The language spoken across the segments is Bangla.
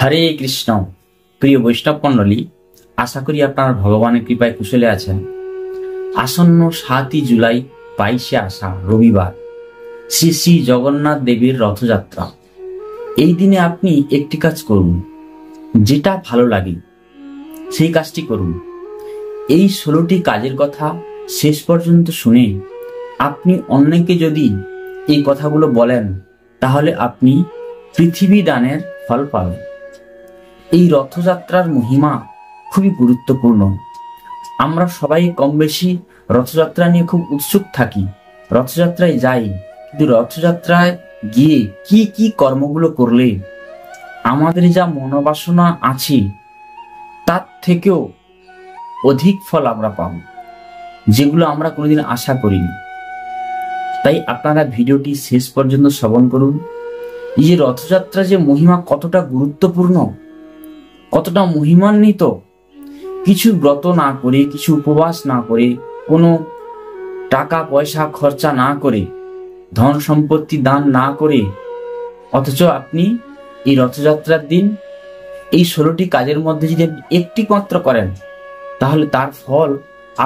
হরে কৃষ্ণ। প্রিয় বৈষ্ণব মণ্ডলী, আশা করি আপনারা ভগবানের কৃপায় কুশলে আছেন। আসন্ন 7ই জুলাই 22শে আষাঢ় রবিবার শ্রী শ্রী জগন্নাথ দেবের রথযাত্রা। এই দিনে আপনি একটি কাজ করুন, যেটা ভালো লাগে সেই কাজটি করুন। এই 16টি কাজের কথা শেষ পর্যন্ত শুনে আপনি অন্যকে যদি এই কথাগুলো বলেন, তাহলে আপনি পৃথিবী দানের ফল পাবেন। এই রথযাত্রার মহিমা খুবই গুরুত্বপূর্ণ। আমরা সবাই কম বেশি রথযাত্রা নিয়ে খুব উৎসুক থাকি, রথযাত্রায় যাই, কিন্তু রথযাত্রায় গিয়ে কি কি কর্মগুলো করলে আমাদের যা মনোবাসনা আছে তার থেকেও অধিক ফল আমরা পাব, যেগুলো আমরা কোনোদিন আশা করিনি। তাই আপনারা ভিডিওটি শেষ পর্যন্ত শ্রবণ করুন। এই যে রথযাত্রা যে মহিমা কতটা গুরুত্বপূর্ণ, কতটা মহিমান্বিত, কিছু ব্রত না করে, কিছু উপবাস না করে, কোনো টাকা পয়সা খরচা না করে, ধন সম্পত্তি দান না করে, অথচ আপনি এই রথযাত্রার দিন এই 16টি কাজের মধ্যে যদি একটি মাত্র করেন, তাহলে তার ফল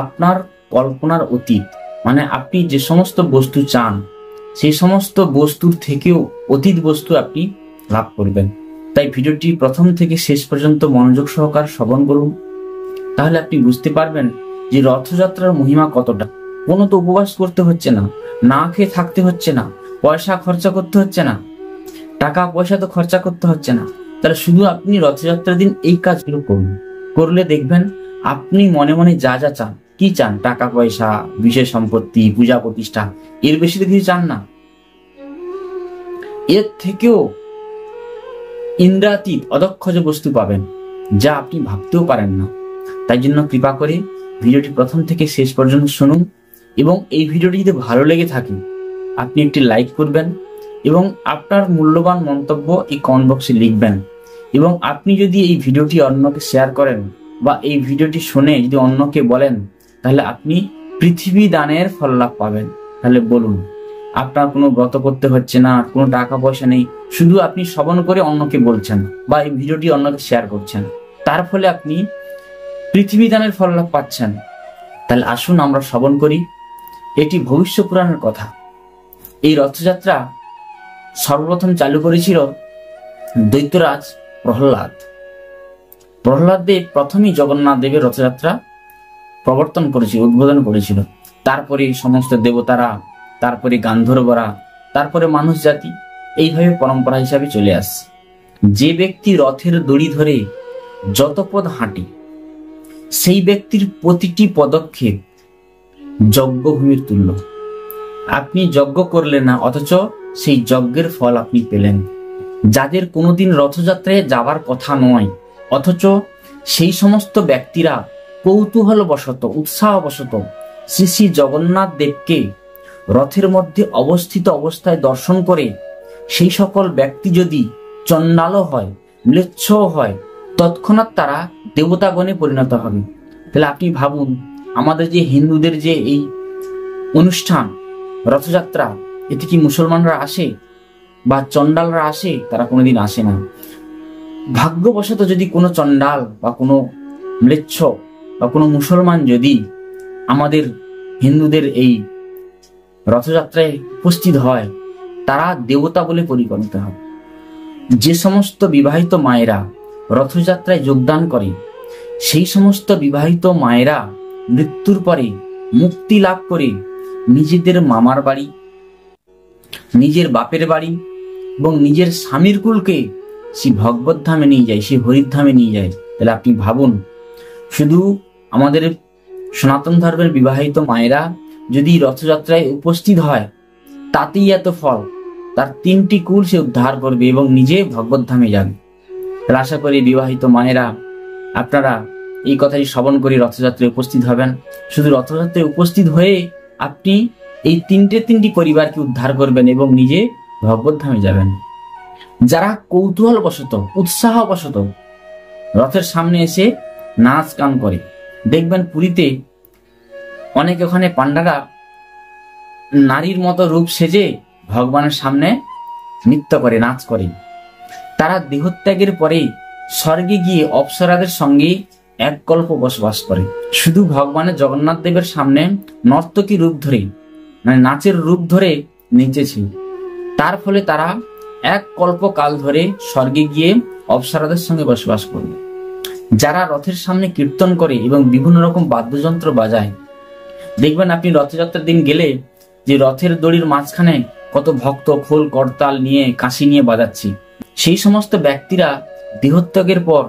আপনার কল্পনার অতীত। মানে আপনি যে সমস্ত বস্তু চান সেই সমস্ত বস্তুর থেকেও অতীত বস্তু আপনি লাভ করবেন। তাই ভিডিওটি প্রথম থেকে শেষ পর্যন্ত মনোযোগ সহকারে শ্রবণ করুন, তাহলে আপনি বুঝতে পারবেন যে রথযাত্রার মহিমা কতটা। কোনো তো উপবাস করতে হচ্ছে না, না খেয়ে থাকতে হচ্ছে না, পয়সা খরচা করতে হচ্ছে না, টাকা পয়সা তো খরচা করতে হচ্ছে না। তাহলে শুধু আপনি রথযাত্রার দিন এই কাজগুলো করুন, করলে দেখবেন আপনি মনে মনে যা যা চান, কি চান, টাকা পয়সা, বিশেষ সম্পত্তি, পূজা প্রতিষ্ঠা, এর বেশি তো কিছু চান না, এর থেকেও ইন্দ্রাতীত অদক্ষজ বস্তু পাবেন, যা আপনি ভাবতেও পারেন না। তাই জন্য কৃপা করে ভিডিওটি প্রথম থেকে শেষ পর্যন্ত শুনুন, এবং এই ভিডিওটি যদি ভালো লেগে থাকে আপনি একটি লাইক করবেন এবং আপনার মূল্যবান মন্তব্য এই কমেন্ট বক্সে লিখবেন। এবং আপনি যদি এই ভিডিওটি অন্যকে শেয়ার করেন বা এই ভিডিওটি শুনে যদি অন্যকে বলেন, তাহলে আপনি পৃথিবী দানের ফল লাভ পাবেন। তাহলে বলুন, আপনার কোনো ব্রত করতে হচ্ছে না, কোনো টাকা পয়সা নেই, শুধু আপনি শ্রবণ করে অন্যকে বলছেন বা এই ভিডিওটি অন্যকে শেয়ার করছেন, তার ফলে আপনি পৃথিবী দানের ফল লাভ পাচ্ছেন। তাহলে আসুন আমরা শ্রবণ করি। এটি ভবিষ্য পুরাণের কথা। এই রথযাত্রা সর্বপ্রথম চালু করেছিল দৈত্যরাজ প্রহ্লাদ। প্রহ্লাদ দেব প্রথমেই জগন্নাথ দেবের রথযাত্রা প্রবর্তন করেছিল, উদ্বোধন করেছিল। তারপরে সমস্ত দেবতারা, তারপরে গান্ধর্বরা, তারপরে মানুষ জাতি, এইভাবে পরম্পরা হিসাবে চলে আসছে। যে ব্যক্তি রথের দড়ি ধরে যত পদ হাঁটে, সেই ব্যক্তির প্রতিটি পদক্ষেপ যজ্ঞভূমির তুল্য। আপনি যজ্ঞ করলেন না, অথচ সেই যজ্ঞের ফল আপনি পেলেন। যাদের কোনোদিন রথযাত্রায় যাবার কথা নয়, অথচ সেই সমস্ত ব্যক্তিরা কৌতূহলবশত, উৎসাহবশত শ্রী শ্রী জগন্নাথ দেবকে রথের মধ্যে অবস্থিত অবস্থায় দর্শন করে, সেই সকল ব্যক্তি যদি চণ্ডালও হয়, ম্লেচ্ছও হয়, তৎক্ষণাৎ তারা দেবতাগণে পরিণত হবে। তাহলে আপনি ভাবুন, আমাদের যে হিন্দুদের যে এই অনুষ্ঠান রথযাত্রা, এতে কি মুসলমানরা আসে বা চণ্ডালরা আসে? তারা কোনোদিন আসে না। ভাগ্যবশত যদি কোনো চণ্ডাল বা কোনো ম্লেচ্ছ বা কোনো মুসলমান যদি আমাদের হিন্দুদের এই রথযাত্রায় উপস্থিত হয়, তারা দেবতা বলে পরিগণিত হয়। যে সমস্ত বিবাহিত মায়েরা রথযাত্রায় যোগদান করে, সেই সমস্ত বিবাহিত মায়েরা মৃত্যুর পরে মুক্তি লাভ করে নিজেদের মামার বাড়ি, নিজের বাপের বাড়ি এবং নিজের স্বামীর কুলকে সেই ভগবত ধামে নিয়ে যায়, সেই হরিধামে নিয়ে যায়। তাহলে আপনি ভাবুন, শুধু আমাদের সনাতন ধর্মের বিবাহিত মায়েরা যদি রথযাত্রায় উপস্থিত হয়, তাতেই এত ফল। তার 3টি কুল সে উদ্ধার করবে এবং নিজে ভগবত ধামে যাবে। তাহলে আশা করি বিবাহিত মায়েরা আপনারা এই কথাটি শ্রবণ করে রথযাত্রায় উপস্থিত হবেন। শুধু রথযাত্রায় উপস্থিত হয়ে আপনি এই তিনটি পরিবারকে উদ্ধার করবেন এবং নিজে ভগবত ধামে যাবেন। যারা কৌতূহলবশত, উৎসাহবশত রথের সামনে এসে নাচ গান করে, দেখবেন পুরীতে অনেক ওখানে পান্ডারা নারীর মতো রূপ সেজে ভগবানের সামনে নৃত্য করে, নাচ করে। তারা দেহত্যাগের পরে স্বর্গে গিয়ে অপ্সরাদের সঙ্গে এক কল্প বসবাস করে। শুধু ভগবানের জগন্নাথ দেবের সামনে নর্তকী রূপ ধরে, মানে নাচের রূপ ধরে নেচেছে। তার ফলে তারা এক কল্পকাল ধরে স্বর্গে গিয়ে অপ্সরাদের সঙ্গে বসবাস করবে। যারা রথের সামনে কীর্তন করে এবং বিভিন্ন রকম বাদ্যযন্ত্র বাজায়, দেখবেন আপনি রথযাত্রার দিন গেলে যে রথের দড়ির মাঝখানে কত ভক্ত খোল করতাল নিয়ে কাশি নিয়ে বাজাচ্ছে। সেই সমস্ত ব্যক্তিরা দেহত্যাগের পর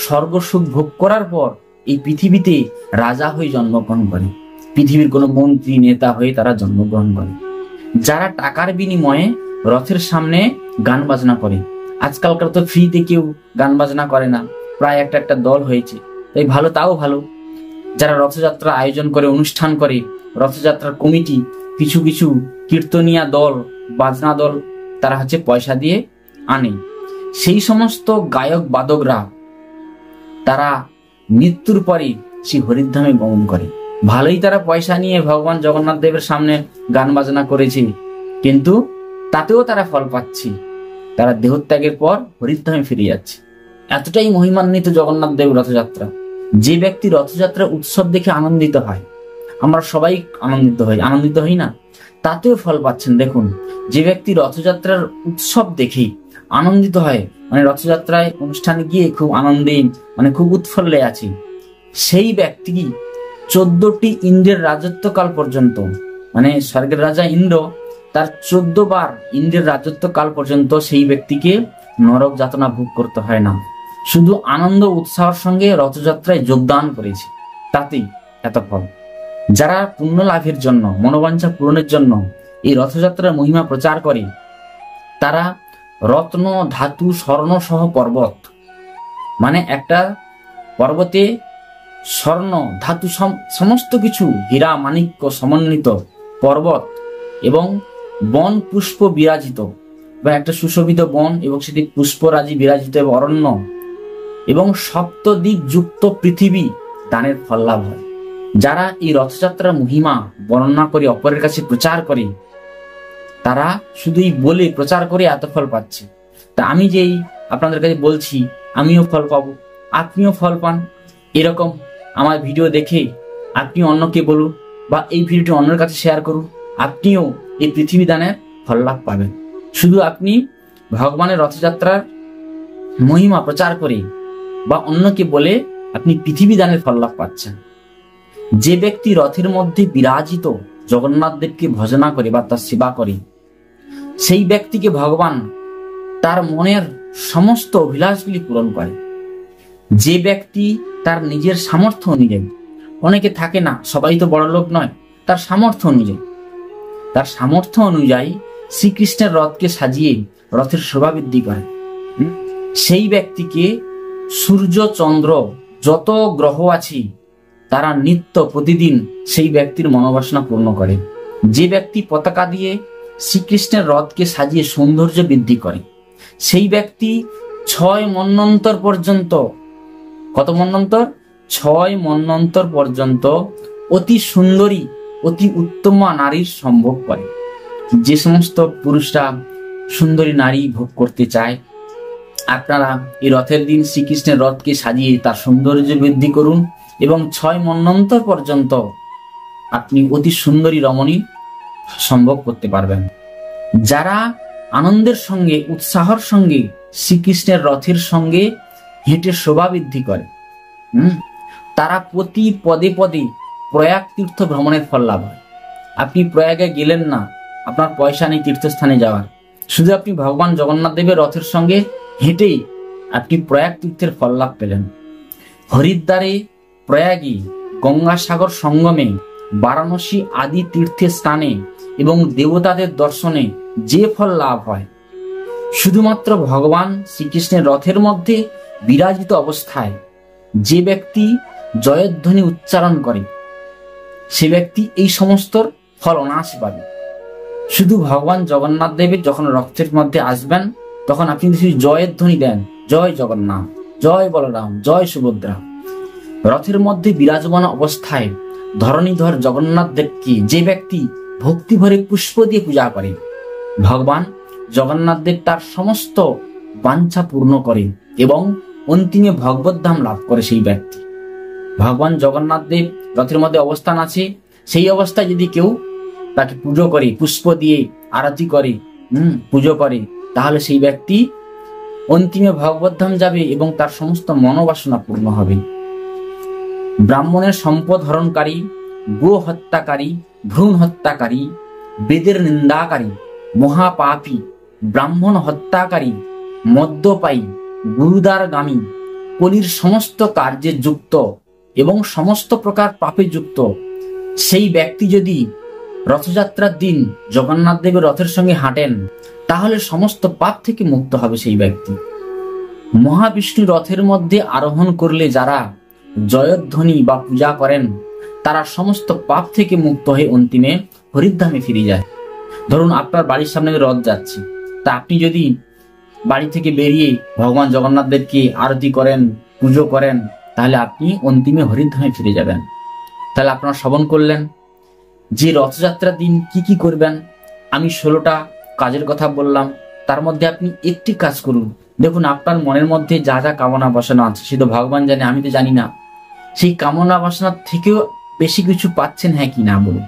স্বর্গ সুখ ভোগ করার পর এই পৃথিবীতে রাজা হয়ে জন্মগ্রহণ করে, পৃথিবীর কোনো মন্ত্রী নেতা হয়ে তারা জন্মগ্রহণ করে। যারা টাকার বিনিময়ে রথের সামনে গান বাজনা করে, আজকালকার তো ফ্রিতে কেউ গান বাজনা করে না, প্রায় একটা দল হয়েছে, তাই ভালো, তাও ভালো। যারা রথযাত্রা আয়োজন করে, অনুষ্ঠান করে, রথযাত্রার কমিটি, কিছু কিছু কীর্তনিয়া দল, বাজনা দল, তারা পয়সা দিয়ে আনে। সেই সমস্ত গায়ক বাদকরা তারা মৃত্যুর পরে সেই হরিধামে গমন করে। ভালোই তারা পয়সা নিয়ে ভগবান জগন্নাথ দেবের সামনে গান বাজনা করেছে, কিন্তু তাতেও তারা ফল পাচ্ছে। তারা দেহত্যাগের পর হরিধামে ফিরে যাচ্ছে। এতটাই মহিমান্বিত জগন্নাথ দেব রথযাত্রা। যে ব্যক্তি রথযাত্রা উৎসব দেখে আনন্দিত হয়, আমরা সবাই আনন্দিত হই না, তাতেও ফল পাচ্ছেন। দেখুন, যে ব্যক্তি রথযাত্রার উৎসব দেখেই আনন্দিত হয়, মানে রথযাত্রায় অনুষ্ঠানে গিয়ে খুব আনন্দে, মানে খুব উৎফুল্লে আছে, সেই ব্যক্তি 14টি ইন্দ্রের রাজত্বকাল পর্যন্ত, মানে স্বর্গের রাজা ইন্দ্র, তার 14 বার ইন্দ্রের রাজত্বকাল পর্যন্ত সেই ব্যক্তিকে নরক যাতনা ভোগ করতে হয় না। শুধু আনন্দ উৎসাহের সঙ্গে রথযাত্রায় যোগদান করেছে, তাতেই এত ফল। যারা পুণ্য লাভের জন্য, মনোবাঞ্ছা পূরণের জন্য এই রথযাত্রার মহিমা প্রচার করে, তারা রত্ন, ধাতু, স্বর্ণ সহ পর্বত, মানে একটা পর্বতে স্বর্ণ, ধাতু, সমস্ত কিছু, হীরা মাণিক্য সমন্বিত পর্বত এবং বন পুষ্প বিরাজিত, বা একটা সুশোভিত বন এবং সেটি পুষ্পরাজি বিরাজিত অরণ্য এবং সপ্তদ্বীপ যুক্ত পৃথিবী দানের ফল লাভ হয়। যারা এই রথযাত্রার মহিমা বর্ণনা করে অপরের কাছে প্রচার করে, তারা শুধুই বলে প্রচার করে এত ফল পাচ্ছে। তা আমি যেই আপনাদের কাছে বলছি, আমিও ফল পাবো, আপনিও ফল পান। এরকম আমার ভিডিও দেখে আপনি অন্যকে বলুন, বা এই ভিডিওটি অন্যের কাছে শেয়ার করুন, আপনিও এই পৃথিবী দানের ফল লাভ পাবেন। শুধু আপনি ভগবানের রথযাত্রার মহিমা প্রচার করে বা অন্যকে বলে আপনি পৃথিবী দানের ফল লাভ পাচ্ছেন। যে ব্যক্তি রথের মধ্যে বিরাজিত জগন্নাথ দেবকে ভজনা করে বা তার সেবা করে, সেই ব্যক্তিকে ভগবান তার মনের সমস্ত অভিলাষগুলি পূরণ করে। যে ব্যক্তি তার নিজের সামর্থ্য অনুযায়ী, অনেকে থাকে না, সবাই তো বড় লোক নয়, তার সামর্থ্য অনুযায়ী শ্রীকৃষ্ণের রথকে সাজিয়ে রথের শোভা বৃদ্ধি করে, সেই ব্যক্তিকে সূর্য, চন্দ্র, যত গ্রহ আছে তারা নিত্য প্রতিদিন সেই ব্যক্তির মনোবাসনা পূর্ণ করে। যে ব্যক্তি পতাকা দিয়ে শ্রীকৃষ্ণের রথকে সাজিয়ে সৌন্দর্য বৃদ্ধি করে, সেই ব্যক্তি 6 মন্বন্তর পর্যন্ত, কত মন্বন্তর? 6 মন্বন্তর পর্যন্ত অতি সুন্দরী, অতি উত্তমা নারীর সম্ভোগ করে। যে সমস্ত পুরুষরা সুন্দরী নারী ভোগ করতে চায়, আপনারা এই রথের দিন শ্রীকৃষ্ণের রথকে সাজিয়ে তার সৌন্দর্য বৃদ্ধি করুন এবং 6 মন্বন্তর পর্যন্ত আপনি অতি সুন্দরী রমণী সম্ভোগ করতে পারবেন। যারা আনন্দের সঙ্গে, উৎসাহের সঙ্গে শ্রীকৃষ্ণের রথের সঙ্গে হেঁটে শোভা বৃদ্ধি করে, তারা প্রতি পদে পদে প্রয়াগ তীর্থ ভ্রমণের ফল লাভ হয়। আপনি প্রয়াগে গেলেন না, আপনার পয়সা নেই তীর্থস্থানে যাওয়ার, শুধু আপনি ভগবান জগন্নাথ দেবের রথের সঙ্গে হেঁটেই আপনি প্রয়াগ তীর্থের ফল লাভ পেলেন। হরিদ্বারে, প্রয়াগে, গঙ্গাসাগর সঙ্গমে, বারাণসী আদি তীর্থের স্থানে এবং দেবতাদের দর্শনে যে ফল লাভ হয়, শুধুমাত্র ভগবান শ্রীকৃষ্ণের রথের মধ্যে বিরাজিত অবস্থায় যে ব্যক্তি জয়ধ্বনি উচ্চারণ করে, সে ব্যক্তি এই সমস্ত ফল অনায়াসে পাবে। শুধু ভগবান জগন্নাথ দেবের যখন রথের মধ্যে আসবেন, তখন আপনি যদি জয়ের ধ্বনি দেন, জয় জগন্নাথ, জয় বলরাম, জয় সুভদ্রা, রথের মধ্যে বিরাজমান অবস্থায় ধরণীধর জগন্নাথ দেবকে যে ব্যক্তি ভক্তি ভরে পুষ্প দিয়ে পূজা করে, ভগবান জগন্নাথ দেব তার সমস্ত বাঞ্ছা পূর্ণ করে এবং অন্তিমে ভগবত ধাম লাভ করে সেই ব্যক্তি। ভগবান জগন্নাথ দেব রথের মধ্যে অবস্থান আছে, সেই অবস্থায় যদি কেউ তাকে পুজো করে, পুষ্প দিয়ে আরতি করে, পুজো করে, তাহলে সেই ব্যক্তি অন্তিমে ভগবত ধাম যাবে এবং তার সমস্ত মনোবাসনা পূর্ণ হবে। ব্রাহ্মণের সম্পদ হরণকারী, গো হত্যাকারী, ভ্রূণ হত্যাকারী, বেদের নিন্দাকারী, মহাপাপী, ব্রাহ্মণ হত্যাকারী, মদ্যপায়ী, গুরুদ্বারগামী, কলির সমস্ত কার্যে যুক্ত এবং সমস্ত প্রকার পাপে যুক্ত সেই ব্যক্তি যদি রথযাত্রার দিন জগন্নাথ দেবের রথের সঙ্গে হাঁটেন, তাহলে সমস্ত পাপ থেকে মুক্ত হবে সেই ব্যক্তি। মহাবিষ্ণু রথের মধ্যে আরোহণ করলে যারা জয়ধ্বনি বা পূজা করেন, তারা সমস্ত পাপ থেকে মুক্ত হয়ে অন্তিমে হরিধামে ফিরে যায়। ধরুন আপনার বাড়ির সামনে রথ যাচ্ছে, তা আপনি যদি বাড়ি থেকে বেরিয়ে ভগবান জগন্নাথ দেবকে আরতি করেন, পুজো করেন, তাহলে আপনি অন্তিমে হরিধামে ফিরে যাবেন। তাহলে আপনারা শ্রবণ করলেন যে রথযাত্রার দিন কি কি করবেন। আমি 16টা কাজের কথা বললাম, তার মধ্যে আপনি একটি কাজ করুন। দেখুন আপনার মনের মধ্যে যা যা কামনা বাসনা আছে সে তো ভগবান জানে, আমি তো জানি না। সেই কামনা বাসনার থেকেও বেশি কিছু পাচ্ছেন হ্যাঁ কি না, বলুন,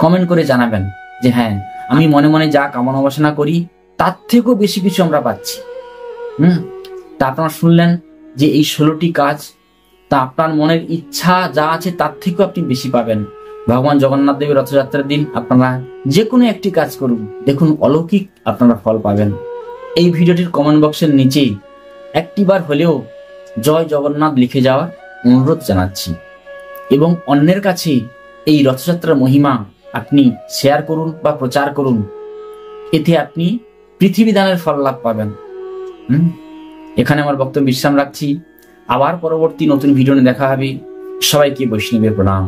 কমেন্ট করে জানাবেন যে হ্যাঁ আমি মনে মনে যা কামনা বাসনা করি তার থেকেও বেশি কিছু আমরা পাচ্ছি। তা আপনারা শুনলেন যে এই 16টি কাজ, তা আপনার মনের ইচ্ছা যা আছে তার থেকেও আপনি বেশি পাবেন। ভগবান জগন্নাথ দেবের রথযাত্রার দিন আপনারা যে কোনো একটি কাজ করুন, দেখুন অলৌকিক আপনারা ফল পাবেন। এই ভিডিওটির কমেন্ট বক্সের নিচে একটিবার হলেও জয় জগন্নাথ লিখে যাওয়ার অনুরোধ জানাচ্ছি এবং অন্যের কাছে এই রথযাত্রার মহিমা আপনি শেয়ার করুন বা প্রচার করুন। এতে আপনি পৃথিবী দানের ফল লাভ পাবেন। এখানে আমার বক্তব্য বিশ্রাম রাখছি। আবার পরবর্তী নতুন ভিডিও নিয়ে দেখা হবে। সবাইকে বৈষ্ণবের প্রণাম।